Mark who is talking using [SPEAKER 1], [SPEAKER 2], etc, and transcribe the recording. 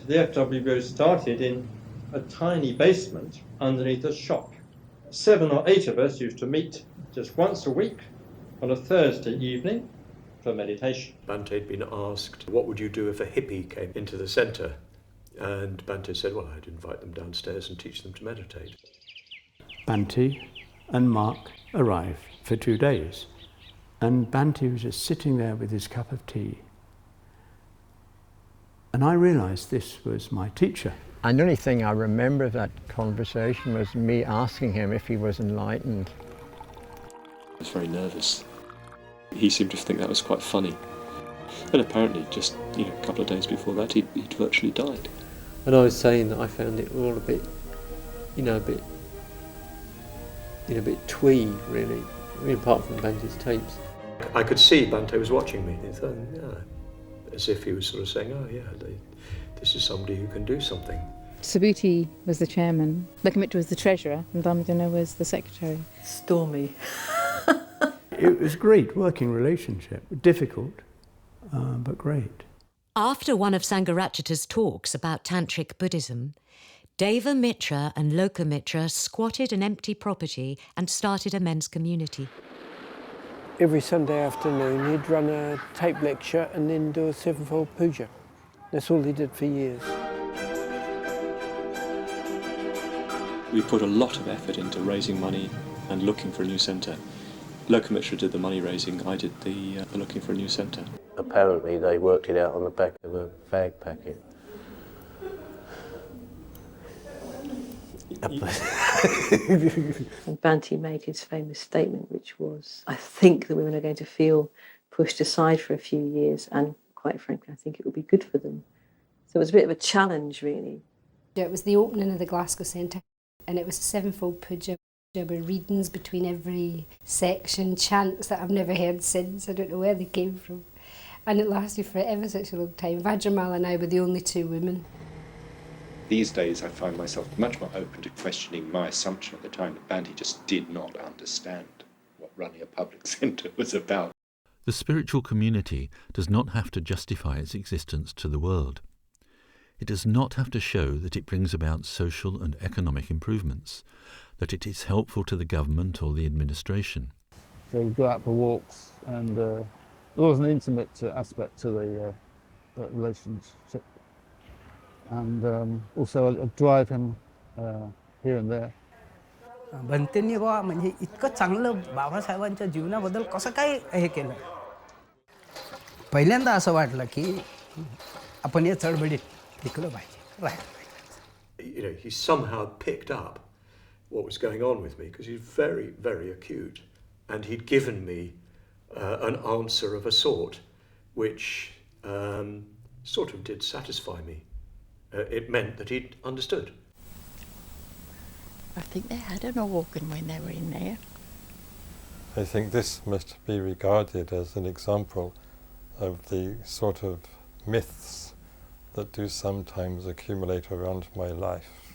[SPEAKER 1] The FWO started in a tiny basement underneath a shop. 7 or 8 of us used to meet just once a week on a Thursday evening for meditation.
[SPEAKER 2] Bante had been asked, what would you do if a hippie came into the centre? And Bante said, well, I'd invite them downstairs and teach them to meditate.
[SPEAKER 3] Bante and Mark arrived for 2 days, and Bante was just sitting there with his cup of tea. And I realised this was my teacher.
[SPEAKER 4] And the only thing I remember of that conversation was me asking him if he was enlightened.
[SPEAKER 5] I was very nervous. He seemed to think that was quite funny. And apparently just a couple of days before that he'd virtually died.
[SPEAKER 6] And I was saying that I found it all a bit twee, really, apart from Bante's tapes.
[SPEAKER 2] I could see Bante was watching me, as if he was sort of saying, oh yeah, this is somebody who can do something.
[SPEAKER 7] Subhuti was the chairman, Lokamitra was the treasurer, and Dhammadana was the secretary.
[SPEAKER 8] Stormy.
[SPEAKER 3] It was a great working relationship, difficult, but great.
[SPEAKER 9] After one of Sangharakshita's talks about Tantric Buddhism, Deva Mitra and Lokamitra squatted an empty property and started a men's community.
[SPEAKER 10] Every Sunday afternoon he'd run a tape lecture and then do a sevenfold puja. That's all he did for years.
[SPEAKER 5] We put a lot of effort into raising money and looking for a new centre. Lokamitra did the money raising, I did the looking for a new centre.
[SPEAKER 11] Apparently they worked it out on the back of a fag packet.
[SPEAKER 8] And Bante made his famous statement, which was, I think the women are going to feel pushed aside for a few years, and quite frankly, I think it will be good for them. So it was a bit of a challenge, really.
[SPEAKER 12] It was the opening of the Glasgow Centre, and it was a sevenfold puja. There were readings between every section, chants that I've never heard since. I don't know where they came from. And it lasted for ever such a long time. Vajramal and I were the only 2 women.
[SPEAKER 13] These days I find myself much more open to questioning my assumption at the time that Bante just did not understand what running a public centre was about.
[SPEAKER 14] The spiritual community does not have to justify its existence to the world. It does not have to show that it brings about social and economic improvements, that it is helpful to the government or the administration.
[SPEAKER 15] So we go out for walks, and there was an intimate aspect to the relationship. And also I'd drive him here and there.
[SPEAKER 16] Banteंनी बुवा म्हणजे इतकं चांगलं बाबासाहेबांच्या जीवनाबद्दल कसं काय हे केलं. पहिल्यांदा असं वाटलं की आपण या चळवळीत टिकलं पाहिजे.
[SPEAKER 2] He somehow picked up what was going on with me, because he's very, very acute. And he'd given me an answer of a sort, which sort of did satisfy me. It meant that he'd understood.
[SPEAKER 17] I think they had an organ when they were in there.
[SPEAKER 18] I think this must be regarded as an example of the sort of myths that do sometimes accumulate around my life.